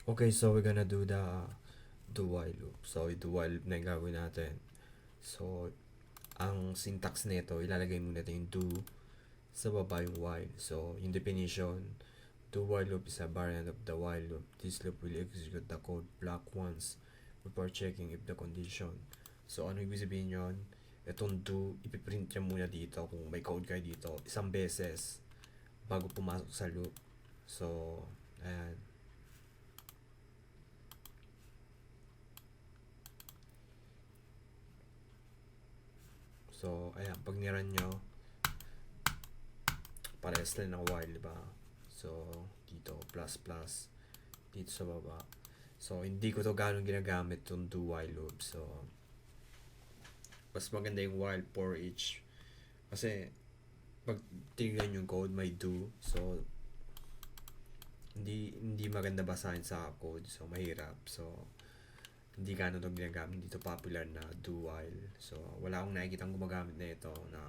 Okay, so we're gonna do the do while loop. So, do while loop na yung gagawin natin. So, ang syntax nito, ilalagay muna natin yung do sa baba yung while. So, yung definition, do while loop is a variant of the while loop. This loop will execute the code block once before checking if the condition. So, ano ibig sabihin yun? Itong do, ipiprint niya muna dito kung may code kayo dito isang beses bago pumasok sa loop. So, ayan. So, ayan, pag niran nyo, parehas lang ng while, diba? So, dito, plus, plus, dito sa baba. So, hindi ko to gano'ng ginagamit yung do while loop. So, mas maganda yung while for each. Kasi, pag tingnan yung code, may do. So, hindi maganda basahin sa code. So, mahirap. So, hindi gano'n to ginagamit. Hindi to popular na do while. So, wala akong nakikitang gumagamit na ito na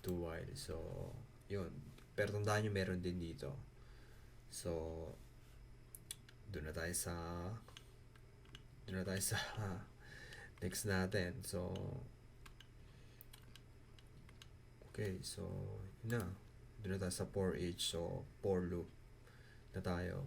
do while. So, yun. Pero tandaan nyo, meron din dito. So, doon na tayo sa next natin. So, okay. So, yun na. Doon na tayo sa for each. So, for loop na tayo.